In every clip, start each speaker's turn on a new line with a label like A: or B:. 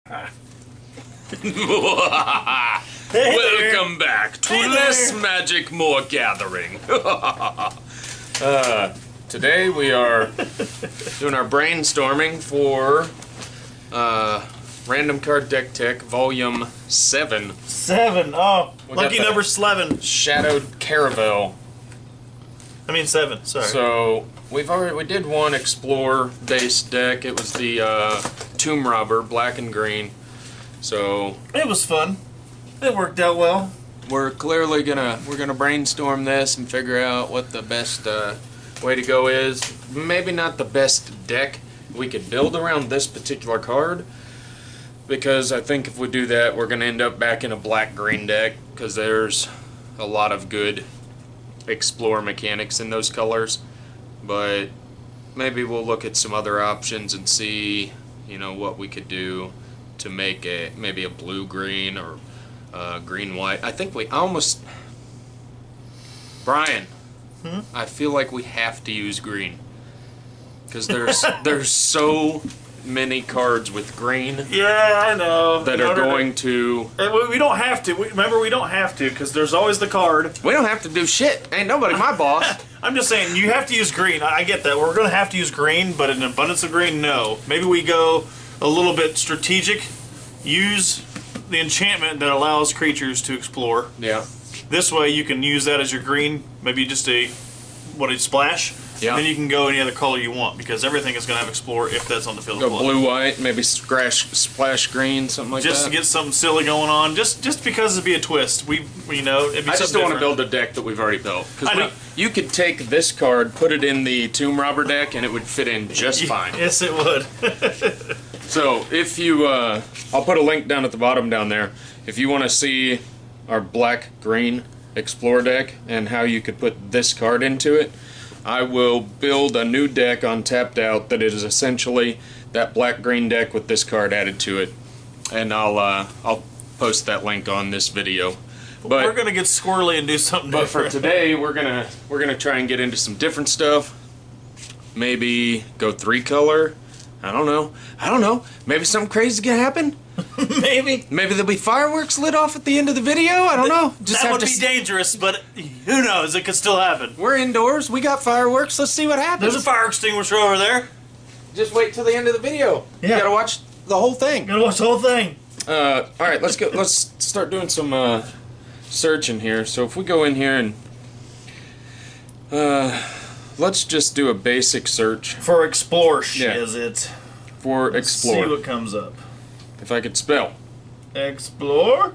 A: Welcome back to Less Magic, More Gathering. Today we are doing our brainstorming for Random Card Deck Tech Volume 7.
B: 7. Oh, lucky number 11.
A: Shadowed Caravel.
B: I mean 7. Sorry.
A: So we did one Explore based deck. It was the Tomb Robber, black and green. So
B: it was fun. It worked out well.
A: We're clearly gonna brainstorm this and figure out what the best way to go is. Maybe not the best deck we could build around this particular card, because I think if we do that, we're gonna end up back in a black-green deck, because there's a lot of good Explore mechanics in those colors. But maybe we'll look at some other options and see, you know, what we could do to make maybe a blue-green or green-white. I think we almost... Brian, I feel like we have to use green, because there's so many cards with green.
B: Yeah, I know.
A: That are going to...
B: We don't have to. Remember, we don't have to, because there's always the card.
A: We don't have to do shit. Ain't nobody my boss.
B: I'm just saying, you have to use green. I get that. We're going to have to use green, but an abundance of green, no. Maybe we go a little bit strategic. Use the enchantment that allows creatures to explore.
A: Yeah.
B: This way you can use that as your green, maybe just a splash.
A: Yeah.
B: Then you can go any other color you want, because everything is going to have explore if that's on the field of play.
A: Go blue-white, maybe splash green, something like that.
B: Just to get something silly going on, just because it'd be a twist. You know, it'd be
A: I just don't want to build a deck that we've already built. Because you could take this card, put it in the Tomb Robber deck, and it would fit in just fine.
B: Yes, it would.
A: So if you, I'll put a link down at the bottom down there. If you want to see our black-green Explore deck and how you could put this card into it, I will build a new deck on Tapped Out that is essentially that black-green deck with this card added to it, and I'll post that link on this video. But
B: we're gonna get squirrely and do something
A: But
B: different.
A: for today, we're gonna try and get into some different stuff. Maybe go 3-color. I don't know. Maybe something crazy can happen.
B: Maybe
A: there'll be fireworks lit off at the end of the video. I don't know.
B: That would be dangerous, but who knows? It could still happen.
A: We're indoors. We got fireworks. Let's see what happens.
B: There's a fire extinguisher over there.
A: Just wait till the end of the video.
B: Yeah.
A: You gotta watch the whole thing.
B: Gotta watch the whole thing.
A: All right, let's go. Let's start doing some searching here. So if we go in here and let's just do a basic search
B: For Explore,
A: Yeah.
B: is it?
A: for Explore.
B: See what comes up.
A: If I could spell.
B: Explore?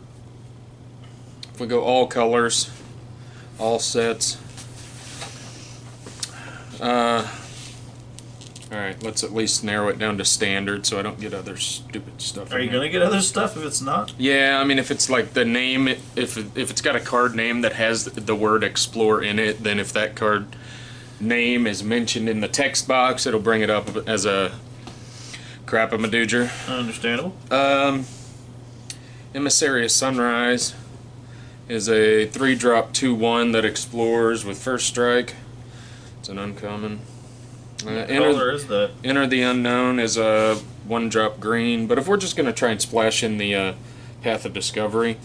A: If we go all colors, all sets. Alright, let's at least narrow it down to standard so I don't get other stupid stuff.
B: Are you gonna get other stuff if it's not?
A: Yeah, I mean, if it's like the name, if it's got a card name that has the word Explore in it, then if that card name is mentioned in the text box, it'll bring it up as a crap-a-madooger.
B: Understandable.
A: Emissary of Sunrise is a 3-drop 2/1 that explores with first strike. It's an uncommon.
B: What color is that?
A: Enter the Unknown is a 1-drop green, but if we're just going to try and splash in the Path of Discovery,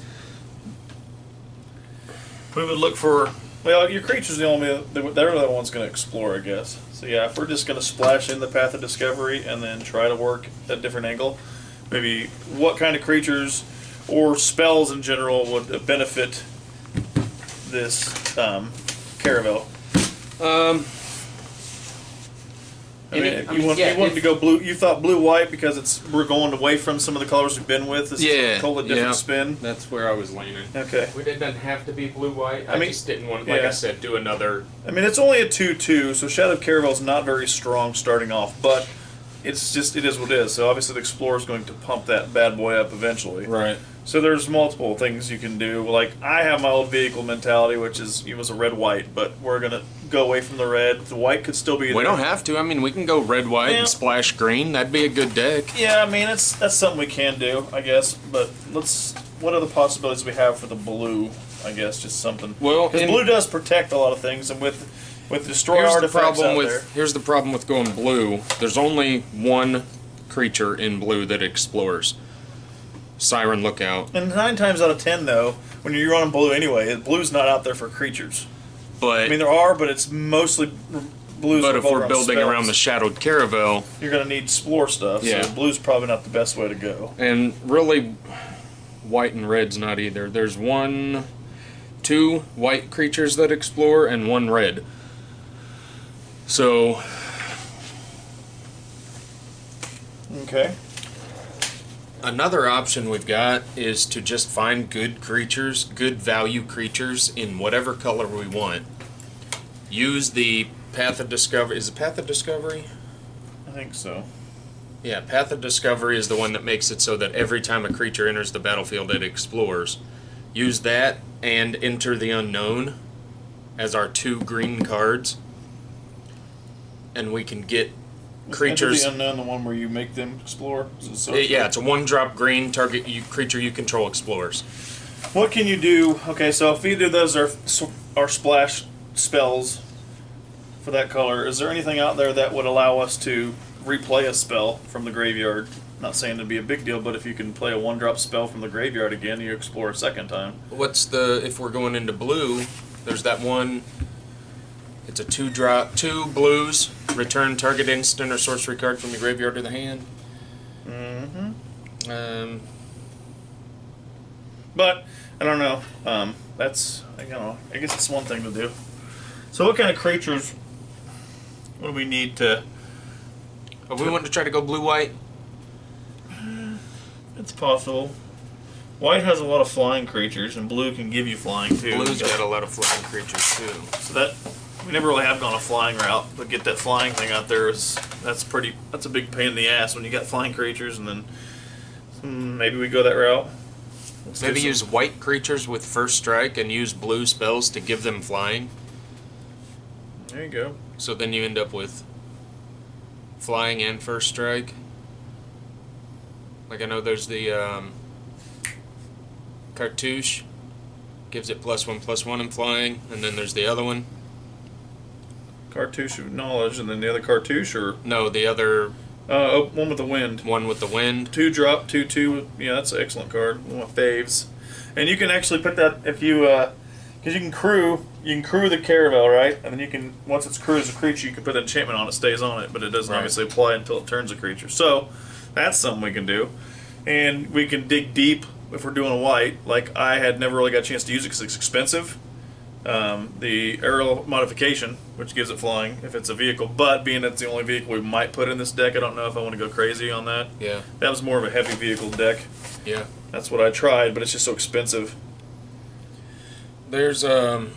B: we would look for... Well, your creature's the only... They're the ones going to explore, I guess. So yeah, if we're just going to splash in the Path of Discovery and then try to work at a different angle, maybe what kind of creatures or spells in general would benefit this Caravel? You wanted to go blue. You thought blue-white because we're going away from some of the colors we've been with. This is a totally different spin.
A: That's where I was leaning.
B: Okay.
A: It doesn't have to be blue-white. I just didn't want, like I said, do another...
B: I mean, it's only a 2/2, so Shadowed Caravel is not very strong starting off, but it is what it is. So obviously the Explorer is going to pump that bad boy up eventually.
A: Right.
B: So there's multiple things you can do. Like, I have my old vehicle mentality, which is it was a red-white, but we're going to go away from the red. The white could still be there.
A: We don't have to. I mean, we can go red-white and splash green. That'd be a good deck.
B: Yeah, I mean, that's something we can do, I guess. But what are the possibilities we have for the blue? I guess just something.
A: Well,
B: because blue does protect a lot of things, and with destroy artifacts out there.
A: Here's the problem with going blue. There's only one creature in blue that explores. Siren Lookout.
B: And 9 times out of 10, though, when you're running blue anyway, blue's not out there for creatures.
A: But
B: I mean, there are, but it's mostly blues.
A: But if we're building
B: spells.
A: around the Shadowed Caravel,
B: you're going to need explore stuff.
A: Yeah.
B: So blue's probably not the best way to go.
A: and really, white and red's not either. There's 2 white creatures that explore and 1 red. So,
B: Okay.
A: another option we've got is to just find good creatures, good value creatures in whatever color we want. Use the Path of Discovery. Is it Path of Discovery?
B: I think so.
A: Yeah, Path of Discovery is the one that makes it so that every time a creature enters the battlefield, it explores. Use that and Enter the Unknown as our 2 green cards, and we can get creatures.
B: Enter the Unknown, the one where you make them explore? Is it
A: Yeah, it's a 1-drop green target creature you control explores.
B: What can you do? Okay, so if either of those are splash spells for that color, is there anything out there that would allow us to replay a spell from the graveyard? Not saying it'd be a big deal, but if you can play a 1-drop spell from the graveyard again, you explore a second time.
A: If we're going into blue, there's that one. It's a 2-drop, 2 blues. Return target instant or sorcery card from the graveyard to the hand.
B: Mm-hmm. But I don't know. That's I guess it's one thing to do. So what kind of creatures? What do we need to?
A: We want to try to go blue-white.
B: It's possible. White has a lot of flying creatures, and blue can give you flying too.
A: Blue's got a lot of flying creatures too.
B: So that we never really have gone a flying route, but get that flying thing out there that's a big pain in the ass when you got flying creatures, and then maybe we go that route.
A: Maybe use white creatures with first strike and use blue spells to give them flying.
B: There you go.
A: So then you end up with flying and first strike. Like I know there's the Cartouche, gives it +1/+1 in flying, and then there's the other one.
B: Cartouche of Knowledge, and then the other Cartouche, or
A: No, the other
B: one with the wind.
A: one with the wind.
B: 2-drop, 2/2. Yeah, that's an excellent card. One of my faves. And you can actually put that if you, because you can crew the Caravel, right? And then you can, once it's crew as a creature, you can put an enchantment on it, stays on it, but it doesn't
A: Right.
B: obviously apply until it turns a creature. So that's something we can do. And we can dig deep if we're doing a white. Like I had never really got a chance to use it because it's expensive. The aerial modification, which gives it flying if it's a vehicle, but being that's the only vehicle we might put in this deck, I don't know if I want to go crazy on that.
A: Yeah.
B: That was more of a heavy vehicle deck.
A: Yeah.
B: That's what I tried, but it's just so expensive.
A: There's
B: You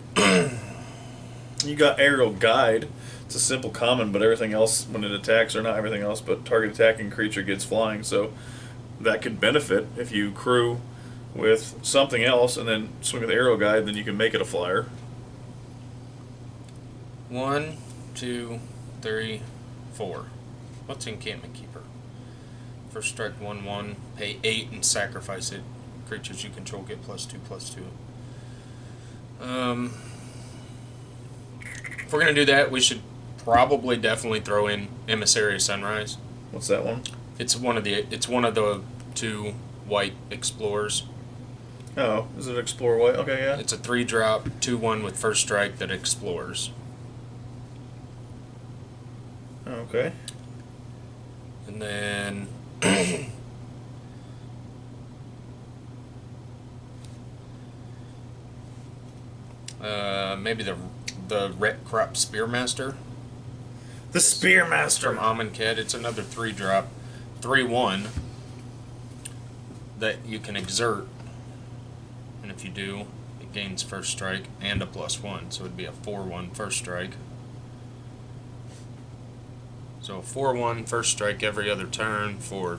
B: got Aerial Guide. It's a simple common, but everything else, when it attacks, or not everything else, but target attacking creature gets flying, so that could benefit if you crew with something else and then swing with Aerial Guide, then you can make it a flyer.
A: 1, 2, 3, 4. What's Encampment Keeper? First strike 1/1, pay 8 and sacrifice it. Creatures you control get +2/+2. If we're gonna do that, we should probably definitely throw in Emissary of Sunrise.
B: What's that one?
A: It's one of the 2 white explorers.
B: Oh, is it Explore White? Okay, yeah.
A: It's a 3-drop 2/1 with first strike that explores.
B: Okay.
A: And then maybe the Ret Crop Spearmaster.
B: The Spearmaster.
A: From Amonkhet. It's another 3-drop 3/1 that you can exert, and if you do, it gains first strike and a +1, so it'd be a 4/1 first strike. So 4/1 first strike every other turn for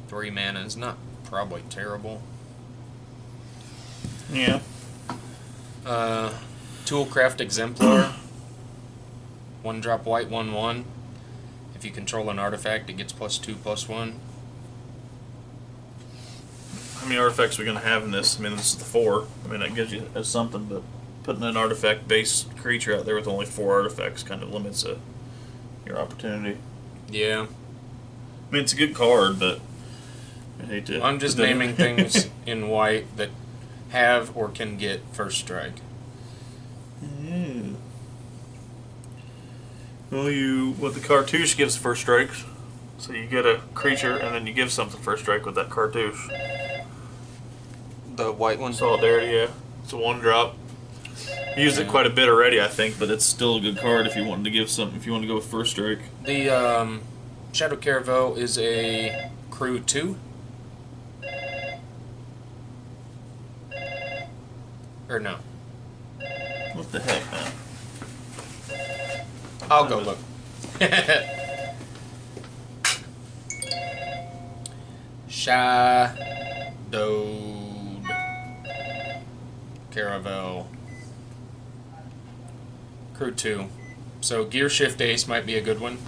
A: 3 mana is not probably terrible.
B: Yeah.
A: Toolcraft Exemplar. 1-drop white 1/1. If you control an artifact, it gets +2/+1.
B: How many artifacts are we going to have in this? I mean, this is the 4. I mean, that gives you something, but putting an artifact-based creature out there with only 4 artifacts kind of limits your opportunity.
A: Yeah.
B: I mean, it's a good card, but hate to.
A: I'm just naming things in white that have or can get first strike.
B: Yeah. Well, the cartouche gives first strikes. So you get a creature and then you give something first strike with that cartouche.
A: The white one?
B: Solidarity, yeah. It's a 1-drop. Used it quite a bit already, I think, but it's still a good card if you wanted to give something. If you want to go with first strike.
A: The Shadow Caravel is a crew 2. Or no?
B: What the heck, man?
A: I'll go look. Shadowed Caravel. Crew 2. So Gear Shift Ace might be a good one.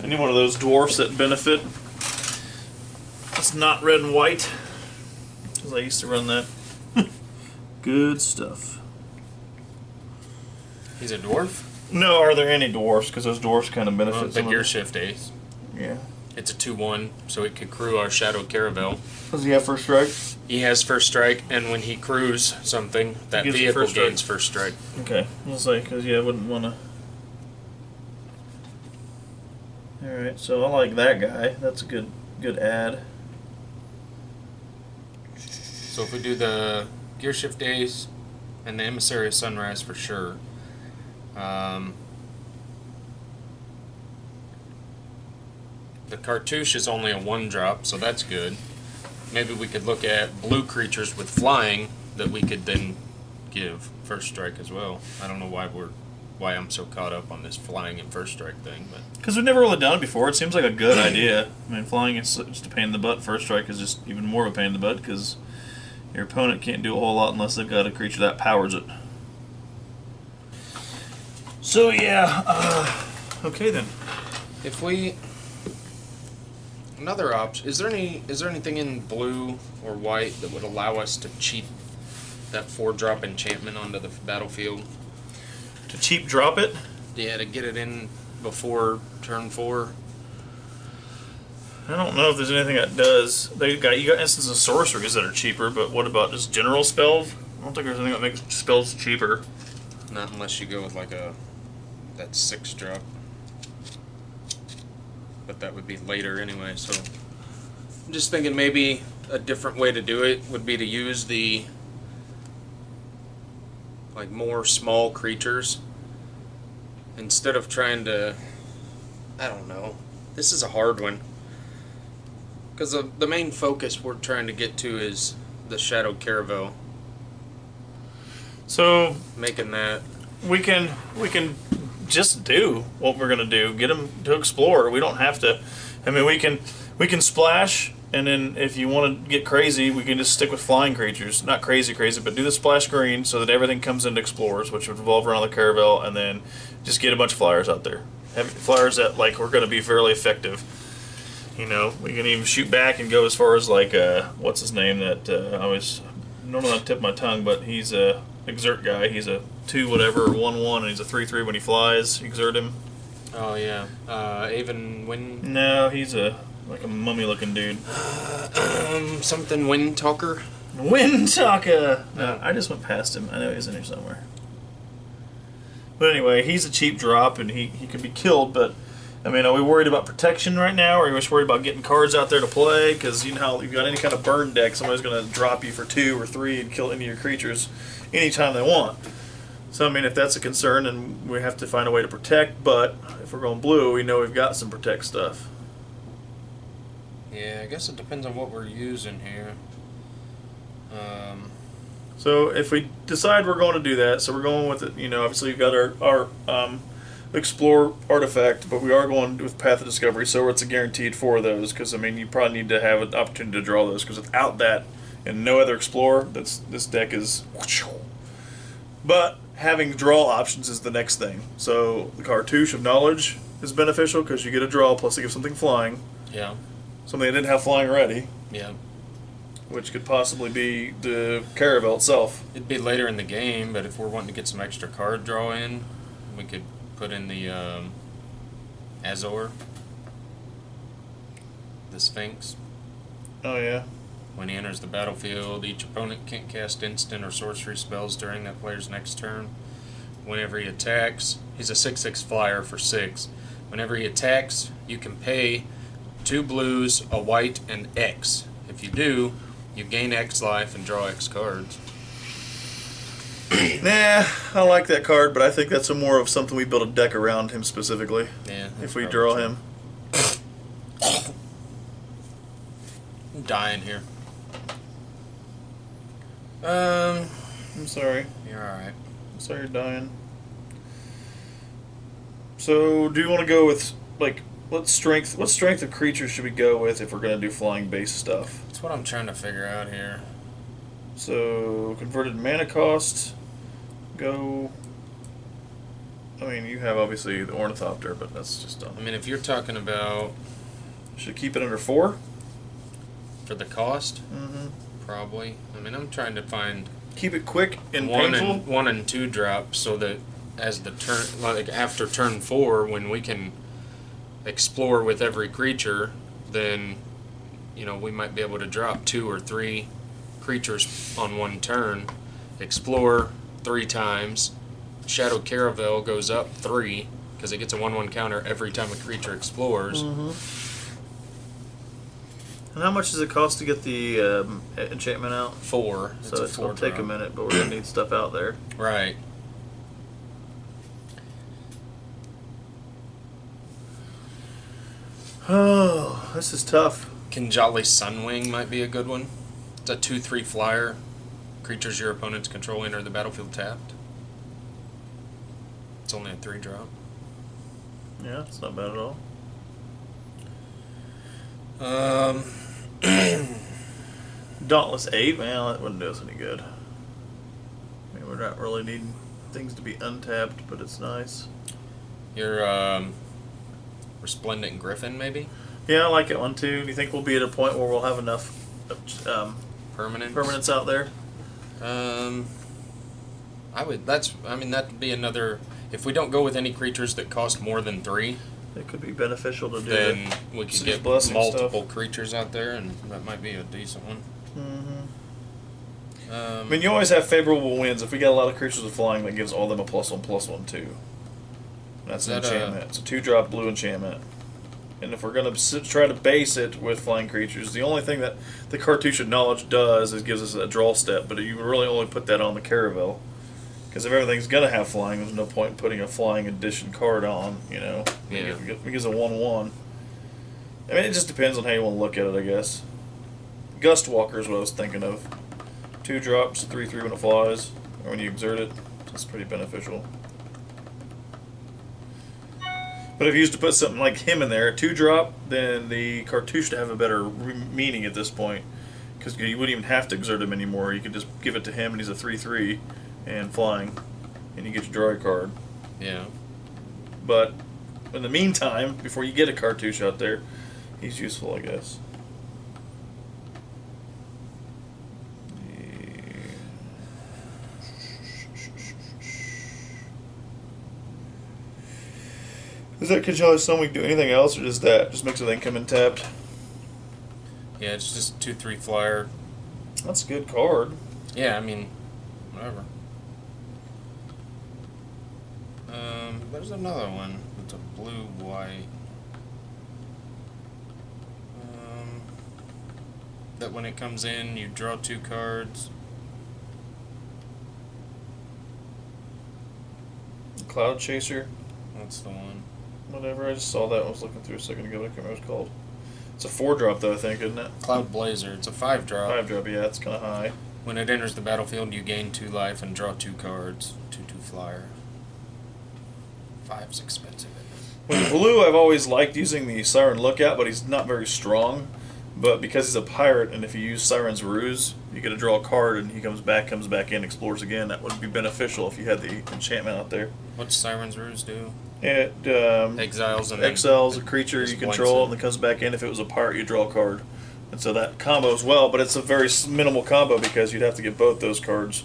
B: Any one of those dwarfs that benefit. It's not red and white. Because I used to run that. Good stuff.
A: He's a dwarf?
B: No, are there any dwarfs? Because those dwarfs kind of benefit.
A: Well, the Gear Shift Ace.
B: Yeah.
A: It's a 2/1, so it could crew our Shadow Caravel.
B: Does he have first strike?
A: He has first strike, and when he crews something, that vehicle gains first strike.
B: Okay, I'll say, because I wouldn't want to. Alright, so I like that guy. That's a good add.
A: So if we do the Gear Shift Ace and the Emissary of Sunrise for sure. The cartouche is only a 1-drop, so that's good. Maybe we could look at blue creatures with flying that we could then give first strike as well. I don't know why I'm so caught up on this flying and first strike thing, but
B: because we've never really done it before. It seems like a good idea. I mean, flying is just a pain in the butt. First strike is just even more of a pain in the butt because your opponent can't do a whole lot unless they've got a creature that powers it. So yeah, okay then.
A: if we another option, is there anything in blue or white that would allow us to cheap that 4-drop enchantment onto the battlefield?
B: To cheap drop it?
A: Yeah, to get it in before turn 4.
B: I don't know if there's anything that does. You got instances of sorceries that are cheaper, but what about just general spells? I don't think there's anything that makes spells cheaper.
A: Not unless you go with like that 6-drop. But that would be later anyway, so I'm just thinking maybe a different way to do it would be to use the like more small creatures instead of trying to, I don't know, this is a hard one because the main focus we're trying to get to is the Shadow Caravel,
B: so
A: making that
B: we can just do what we're gonna do. Get them to explore. We don't have to. I mean, we can splash, and then if you want to get crazy, we can just stick with flying creatures. Not crazy, but do the splash green so that everything comes into explorers, which would revolve around the Caravel, and then just get a bunch of flyers out there. Have flyers that like are going to be fairly effective. You know, we can even shoot back and go as far as like what's his name that I always don't know how to tip my tongue, but he's a exert guy. He's a 2 whatever or 1/1, and he's a 3/3 when he flies. Exert him.
A: oh yeah, Avon Wind.
B: No, he's like a mummy looking dude.
A: Something Wind Talker.
B: Wind Talker. No, I just went past him. I know he's in here somewhere. But anyway, he's a cheap drop, and he could be killed. But I mean, are we worried about protection right now, or are we just worried about getting cards out there to play? Because you know how you've got any kind of burn deck, somebody's going to drop you for 2 or 3 and kill any of your creatures anytime they want. So I mean, if that's a concern, then we have to find a way to protect. But if we're going blue, we know we've got some protect stuff.
A: Yeah, I guess it depends on what we're using here.
B: So if we decide we're going to do that, so we're going with it. You know, obviously we've got our Explore artifact, but we are going with Path of Discovery, so it's a guaranteed 4 of those. Because I mean, you probably need to have an opportunity to draw those. Because without that and no other Explorer, this deck is. But having draw options is the next thing. So the Cartouche of Knowledge is beneficial because you get a draw plus you give something flying.
A: Yeah.
B: Something that didn't have flying already.
A: Yeah.
B: Which could possibly be the Caravel itself.
A: It'd be later in the game, but if we're wanting to get some extra card draw in, we could put in the Azor. the Sphinx.
B: Oh yeah.
A: When he enters the battlefield, each opponent can't cast instant or sorcery spells during that player's next turn. Whenever he attacks, he's a 6/6 flyer for 6. Whenever he attacks, you can pay 2 blues, a white, and X. If you do, you gain X life and draw X cards.
B: Nah, I like that card, but I think that's more of something we build a deck around him specifically.
A: Yeah.
B: If we draw him.
A: I'm dying here.
B: I'm sorry.
A: You're alright.
B: I'm sorry you're dying. So, do you want to go with, like, what strength of creatures should we go with if we're going to do flying base stuff?
A: That's what I'm trying to figure out here.
B: So, converted mana cost, go... I mean, you have obviously the Ornithopter, but that's just dumb.
A: I mean, if you're talking about...
B: Should keep it under 4?
A: For the cost?
B: Mm-hmm.
A: Probably. I mean, I'm trying to find...
B: Keep it quick and
A: one
B: painful?
A: and 1 and 2 drop so that as the turn, like after turn 4, when we can explore with every creature, then, you know, we might be able to drop 2 or 3 creatures on one turn, explore 3 times, Shadow Caravel goes up 3 because it gets a 1/1 counter every time a creature explores.
B: Mm-hmm. And how much does it cost to get the enchantment out?
A: 4.
B: So it's going to take a minute, but we're going to need stuff out there.
A: Right.
B: Oh, this is tough.
A: Kinjali Sunwing might be a good one. It's a 2/3 flyer. Creatures your opponents control enter the battlefield tapped. It's only a 3 drop.
B: Yeah, it's not bad at all. Dauntless 8, man, that wouldn't do us any good. I mean, we're not really needing things to be untapped, but it's nice.
A: Your Resplendent Griffin, maybe?
B: Yeah, I like it one too. Do you think we'll be at a point where we'll have enough permanents out there?
A: That'd be another. If we don't go with any creatures that cost more than 3,
B: It could be beneficial to do
A: then
B: that.
A: we could
B: City's
A: get
B: Blessing
A: multiple
B: stuff.
A: creatures out there, and that might be a decent one.
B: Mm-hmm. I mean, you always have favorable wins. If we got a lot of creatures with flying, that gives all them a +1/+1 too. That's an enchantment. It's a 2-drop blue enchantment. And if we're going to try to base it with flying creatures, the only thing that the Cartouche of Knowledge does is gives us a draw step, but you really only put that on the Caravel. Because if everything's going to have flying, there's no point in putting a flying edition card on, you know.
A: Yeah.
B: It gives a 1/1. I mean, it just depends on how you want to look at it, I guess. Gust Walker is what I was thinking of. 2 drops, 3/3 when it flies, or when you exert it. That's pretty beneficial. But if you used to put something like him in there, a 2-drop, then the Cartouche should have a better meaning at this point. Because you wouldn't even have to exert him anymore. You could just give it to him, and he's a 3/3 and flying. And you get your draw your card.
A: Yeah.
B: But in the meantime, before you get a Cartouche out there, he's useful, I guess. Does that Kinjali Sunwing do anything else, or just that? Just makes everything come in tapped?
A: Yeah, it's just 2/3 flyer.
B: That's a good card.
A: Yeah, I mean, whatever. There's another one. It's a blue-white. That when it comes in, you draw 2 cards.
B: Cloud Chaser.
A: That's the one.
B: Whatever, I just saw that. I was looking through a second ago. I can't remember what it's called. It's a 4-drop, though, I think, isn't it?
A: Cloud Blazer. It's a 5-drop.
B: 5-drop, yeah, it's kind of high.
A: When it enters the battlefield, you gain 2 life and draw 2 cards. 2/2 flyer. 5's expensive.
B: With blue, I've always liked using the Siren Lookout, but he's not very strong. But because he's a pirate, and if you use Siren's Ruse, you get to draw a card, and he comes back in, explores again. That would be beneficial if you had the enchantment out there.
A: What's Siren's Ruse do?
B: It
A: Exiles and
B: exiles a creature you control, and then comes back in. If it was a pirate, you draw a card. And so that combo as well, but it's a very minimal combo because you'd have to get both those cards.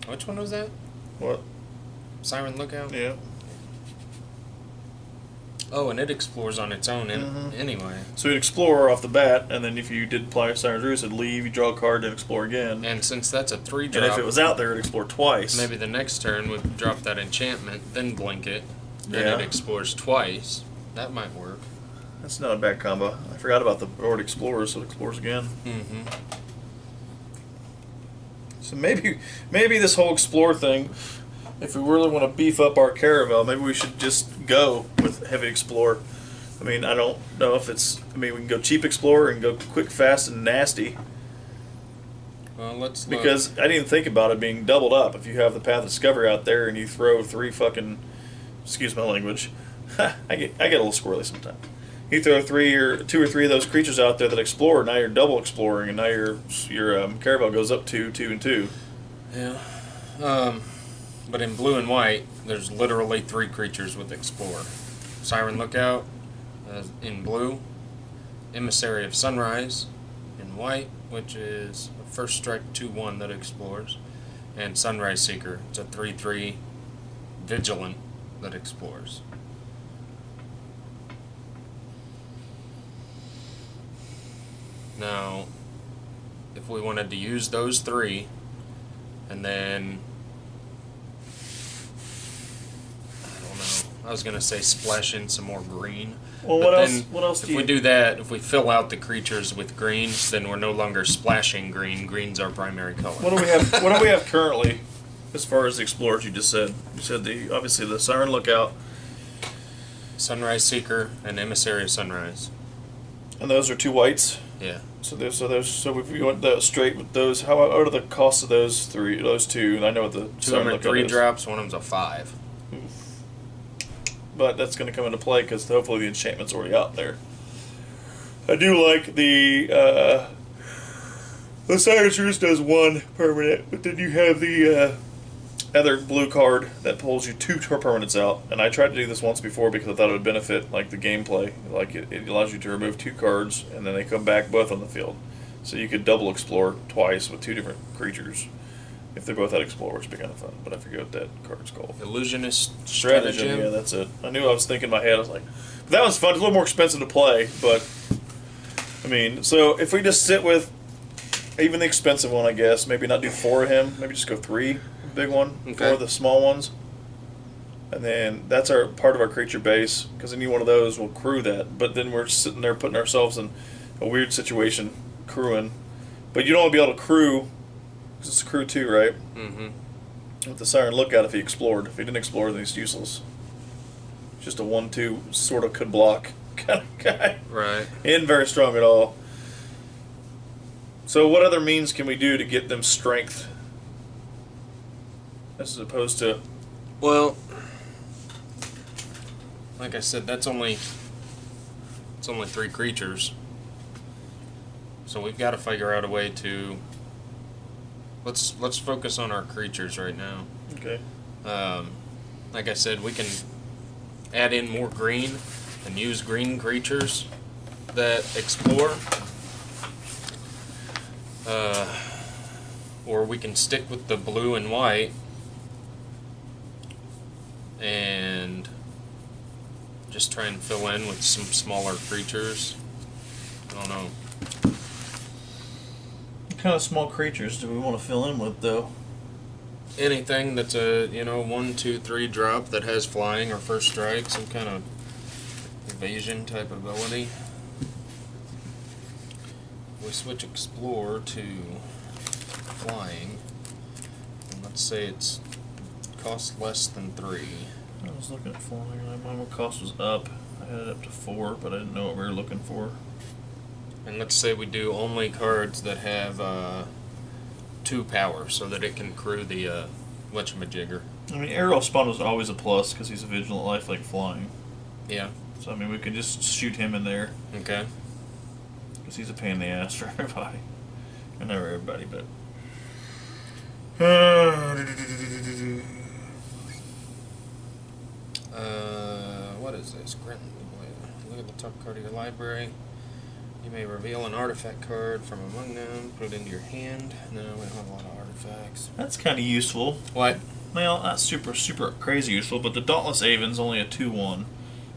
A: Which one was that?
B: What?
A: Siren Lookout?
B: Yeah.
A: Oh, and it explores on its own anyway.
B: So you'd explore off the bat, and then if you did apply Siren's Roost, it'd leave, you draw a card, then explore again.
A: And since that's a 3-drop,
B: and if it was out there, it'd explore twice.
A: maybe the next turn would drop that enchantment, then blink it, and
B: Yeah.
A: it explores twice. That might work.
B: That's not a bad combo. I forgot about the Lord Explorers, so it explores again.
A: Mm-hmm.
B: So maybe this whole explore thing, if we really want to beef up our Caravel, maybe we should just go with heavy explore. I mean, I don't know if it's. I mean, we can go cheap explorer and go quick, fast, and nasty.
A: Well, let's look.
B: Because I didn't even think about it being doubled up. If you have the Path of Discovery out there and you throw 3 fucking, excuse my language, I get a little squirrely sometimes. You throw 2 or 3 of those creatures out there that explore. Now you're double exploring, and now your Caravel goes up 2, 2, and 2.
A: Yeah. But in blue and white, there's literally 3 creatures with explore. Siren Lookout in blue, Emissary of Sunrise in white, which is a first strike 2/1 that explores, and Sunrise Seeker. It's a 3/3 Vigilant that explores. Now, if we wanted to use those 3, and then I was gonna say splash in some more green.
B: Well,
A: but
B: what else
A: if we do that, if we fill out the creatures with greens, then we're no longer splashing green. Green's our primary color.
B: What do we have? What do we have currently, as far as the explorers? You just said. You said obviously the Siren Lookout,
A: Sunrise Seeker and Emissary of Sunrise.
B: and those are 2 whites.
A: Yeah.
B: So if we went straight with those, what are the costs of those 2? And I know what the
A: 2 of
B: Siren
A: them are
B: Lookout
A: 3
B: is.
A: drops. One of them's a 5.
B: But that's going to come into play because hopefully the enchantment's already out there. I do like the Siren's Roost does 1 permanent, but then you have the other blue card that pulls you 2 permanents out. And I tried to do this once before because I thought it would benefit like the gameplay. Like it allows you to remove 2 cards and then they come back both on the field. So you could double explore twice with 2 different creatures. If they both had Explore, which would be kind of fun, but I forget what that card's called.
A: Illusionist
B: Stratagem, yeah, that's it. I knew I was thinking in my head, I was like, but that one's fun. It's a little more expensive to play, but, I mean, so if we just sit with even the expensive one, I guess, maybe not do 4 of him, maybe just go 3, big one,
A: Okay.
B: 4 of the small ones. And then that's our part of our creature base, because any one of those will crew that, but then we're sitting there putting ourselves in a weird situation, crewing. But you don't want to be able to crew. It's a crew 2, right?
A: Mm-hmm.
B: With the Siren Lookout if he explored. If he didn't explore, then he's useless. Just a 1/2 sort of could block kind of guy.
A: Right.
B: Isn't very strong at all. So what other means can we do to get them strength? As opposed to...
A: Well, like I said, it's only 3 creatures. So we've got to figure out a way to... Let's focus on our creatures right now.
B: Okay.
A: Like I said, we can add in more green and use green creatures that explore. Or we can stick with the blue and white and just try and fill in with some smaller creatures. I don't know.
B: What kind of small creatures do we want to fill in with, though?
A: Anything that's a 1, 2, 3 drop that has flying or first strike, some kind of evasion type ability. We switch explore to flying, and let's say it's costs less than 3.
B: I was looking at flying. My cost was up. I had it up to 4, but I didn't know what we were looking for.
A: And let's say we do only cards that have 2 power, so that it can crew the whatchamajigger.
B: I mean, Arrow Spawn was always a plus because he's a vigilant life like flying.
A: Yeah.
B: So, I mean, we could just shoot him in there
A: Okay.
B: because he's a pain in the ass for everybody. Or never everybody, but...
A: What is this? Grant, look at the top card of your library. You may reveal an artifact card from among them, put it into your hand. No, we don't have a lot of artifacts.
B: That's kind of useful.
A: What?
B: Well, not super crazy useful, but the Dauntless Aven's only a 2/1.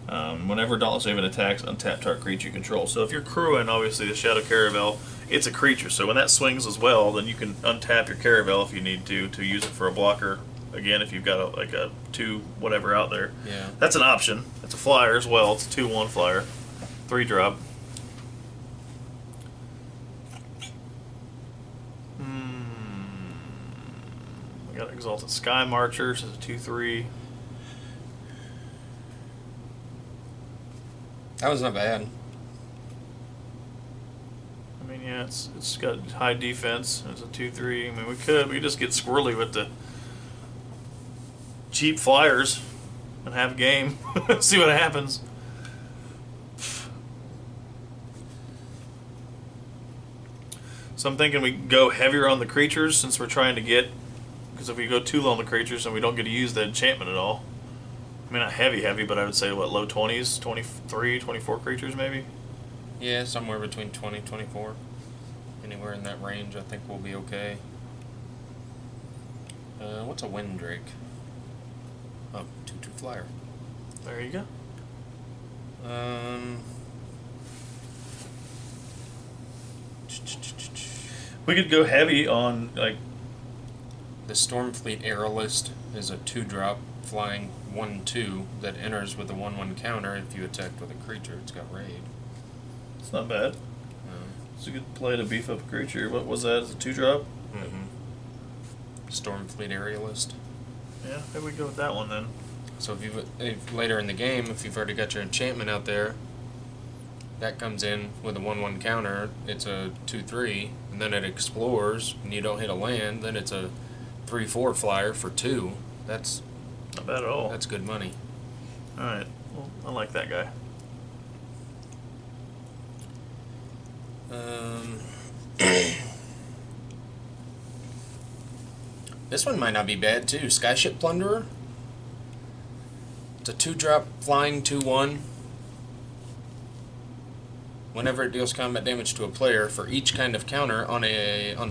B: Whenever Dauntless Haven attacks, untap target creature you control. So if you're crewing, obviously, the Shadow Caravel, it's a creature. So when that swings as well, then you can untap your Caravel if you need to use it for a blocker. Again, if you've got like a 2 whatever out there.
A: Yeah.
B: That's an option. It's a flyer as well. It's a 2/1 flyer. 3-drop. We got Exalted Sky Marchers as a 2/3.
A: That was not bad.
B: I mean, yeah, it's got high defense. It's a 2/3. I mean, we just get squirrely with the cheap flyers and have a game. See what happens. So I'm thinking we go heavier on the creatures since we're trying to get, because if we go too low on the creatures, then we don't get to use the enchantment at all. I mean, not heavy, but I would say, what, low 20s? 23, 24 creatures, maybe?
A: Yeah, somewhere between 20, 24. Anywhere in that range, I think we'll be okay. What's a Windrake? Oh, 2/2 flyer.
B: There you go. We could go heavy on, like...
A: The Stormfleet Aerolist is a 2-drop flying 1/2 that enters with a 1/1 counter if you attacked with a creature. It's got raid.
B: It's not bad. It's a good play to beef up a creature. What was that? Is it 2-drop?
A: Stormfleet Aerialist.
B: Yeah, maybe we go with that one then.
A: So if later in the game, if you've already got your enchantment out there, that comes in with a 1/1 counter. It's a 2/3, and then it explores, and you don't hit a land. Then it's a 3/4 flyer for 2. That's
B: not bad at all.
A: That's good money.
B: All right, well, I like that guy.
A: This one might not be bad too. Skyship Plunderer. It's a 2-drop flying 2/1. Whenever it deals combat damage to a player, for each kind of counter on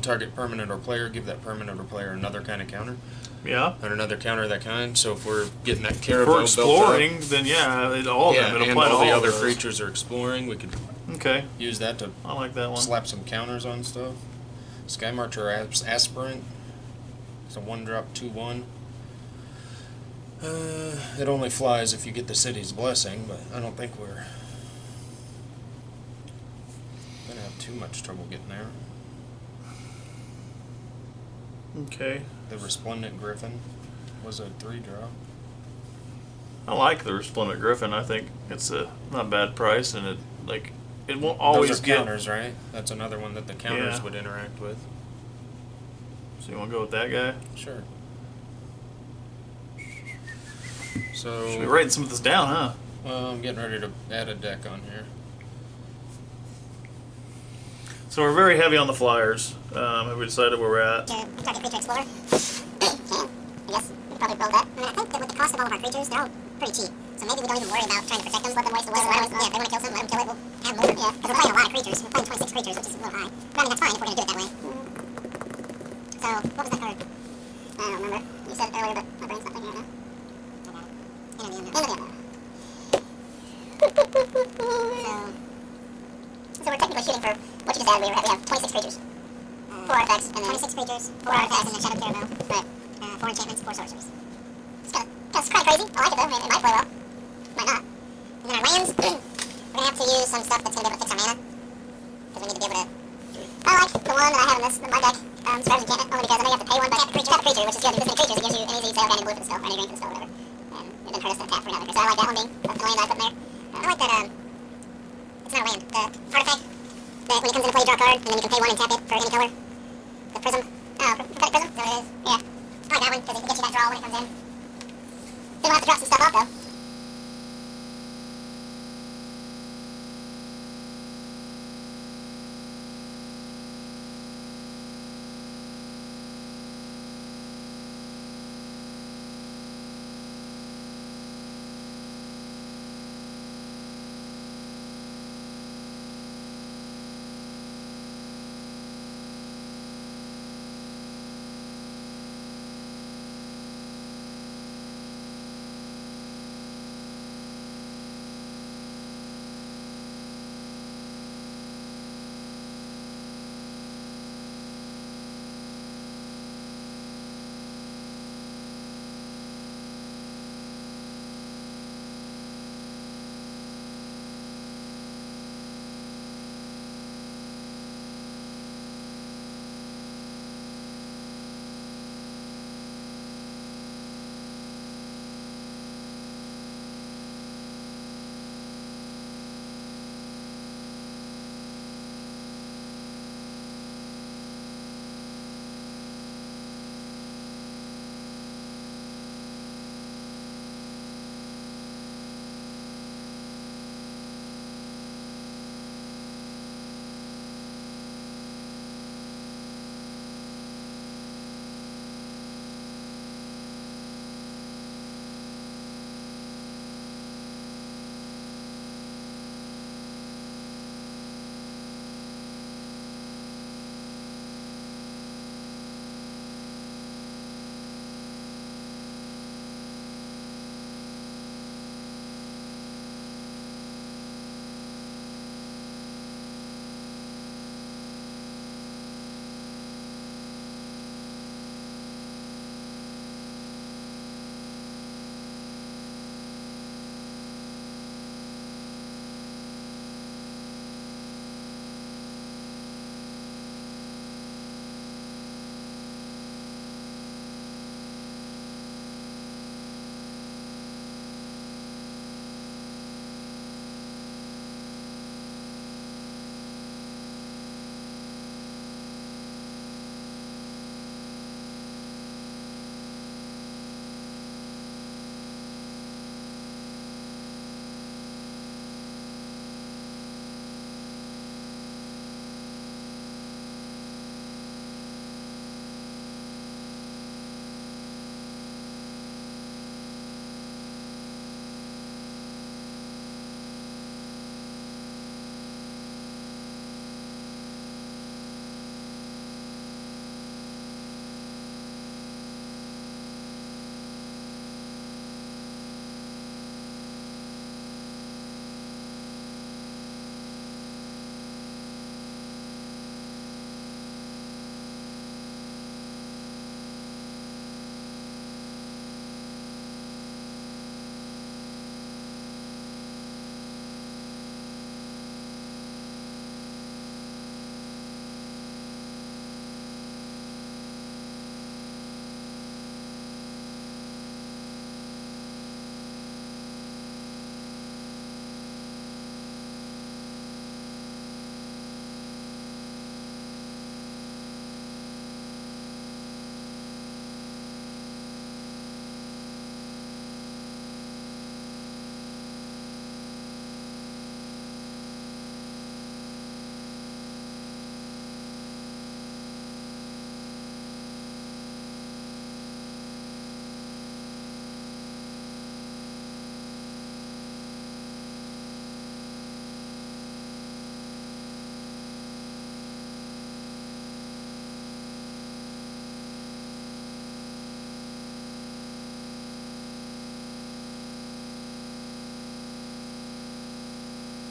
A: target permanent or player, give that permanent or player another kind of counter.
B: Yeah.
A: And another counter of that kind. So if we're getting that Caravel
B: for exploring,
A: built up,
B: then yeah, all of them. It'll
A: and
B: apply to
A: all the
B: all
A: other
B: those.
A: creatures are exploring. We could use that to
B: I like that one.
A: slap some counters on stuff. Sky Marcher Aspirant. It's a 1-drop 2/1. It only flies if you get the City's Blessing, but I don't think we're gonna have too much trouble getting there.
B: Okay.
A: The Resplendent Griffin was a 3-drop.
B: I like the Resplendent Griffin. I think it's a not bad price, and it won't always
A: Those are
B: get
A: counters, right? That's another one that the counters would interact with.
B: So you want to go with that guy?
A: Sure. So
B: Should be writing some of this down, huh?
A: well, I'm getting ready to add a deck on here.
B: So we're very heavy on the flyers. Have we decided where we're at?
C: Target creature explorer. I guess we could probably build that. I mean, I think that with the cost of all of our creatures, they're all pretty cheap. So maybe we don't even worry about trying to protect them. Let them waste away. Yeah, if they want to kill some, let them kill it. We'll have more. Yeah, because we're playing a lot of creatures. We're playing 26 creatures, which is a little high. But I mean, that's fine if we're going to do it that way. So, what was that card? I don't remember. You said it earlier, but my brain's not thinking right now. So we're technically shooting for what you just added. We have 26 creatures. 4 artifacts, and then 26 creatures, 4 artifacts, and then Shadow Caravel. Right. 4 enchantments, 4 sorceries. It's kind of crazy. I like it though. I mean, it might play well. Might not. And then our lands, we're gonna have to use some stuff that's gonna be able to fix our mana. Because we need to be able to. I like the one that I have in my deck. Spread enchantment, only because I know you have to pay one, but tap a creature, which is good. This many creatures, it gives you an easy say, okay, I need blue for the spell, or I need green for the spell, whatever. And it doesn't hurt us to tap for another. So I like that one being the land that I put in there. I like that. It's not a land. The artifact that when it comes into play, you draw a card, and then you can pay 1 and tap it for any color. The prism. Oh, prophetic prism. Is that what it is? Yeah. I like that one because it gets you that draw when it comes in. Then we'll have to drop some stuff off though.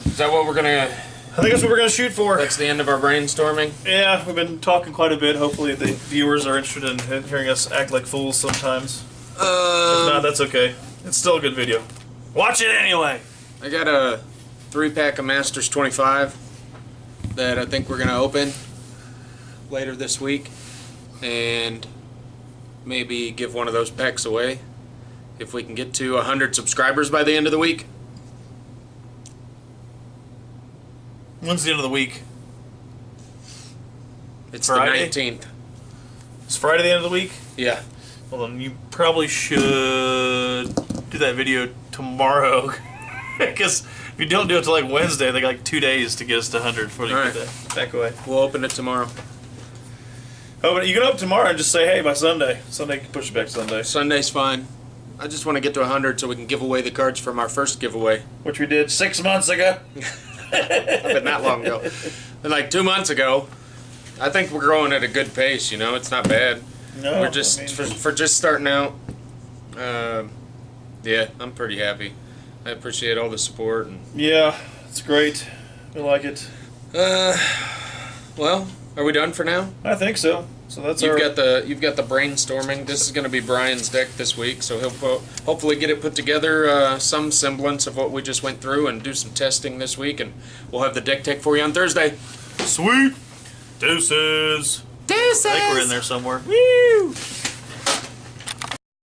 A: Is that what we're gonna?
B: I think that's what we're gonna shoot for.
A: That's the end of our brainstorming.
B: Yeah, we've been talking quite a bit. Hopefully the viewers are interested in hearing us act like fools sometimes. If not, that's okay. It's still a good video. Watch it anyway!
A: I got a 3-pack of Masters 25 that I think we're gonna open later this week, and maybe give one of those packs away if we can get to 100 subscribers by the end of the week.
B: When's the end of the week?
A: It's
B: Friday?
A: the 19th.
B: Is Friday the end of the week?
A: Yeah.
B: Well, then you probably should do that video tomorrow. Because if you don't do it till like Wednesday, they got like 2 days to get us to 100 before you
A: All
B: get that back away.
A: We'll open it tomorrow.
B: Oh, but you can open tomorrow and just say, hey, by Sunday. Sunday can push it back to Sunday.
A: Sunday's fine. I just want to get to 100 so we can give away the cards from our first giveaway.
B: Which we did 6 months ago.
A: Been that long ago. But like 2 months ago. I think we're growing at a good pace, you know, it's not bad.
B: No,
A: we're just,
B: I mean,
A: for just starting out, yeah, I'm pretty happy. I appreciate all the support. And,
B: yeah, it's great. We like it.
A: well, are we done for now?
B: I think so. So that's
A: you've got the brainstorming. This is going to be Brian's deck this week, so he'll hopefully get it put together, some semblance of what we just went through, and do some testing this week, and we'll have the deck tech for you on Thursday.
B: Sweet. Deuces.
A: Deuces.
B: I think we're in there somewhere.
A: Woo!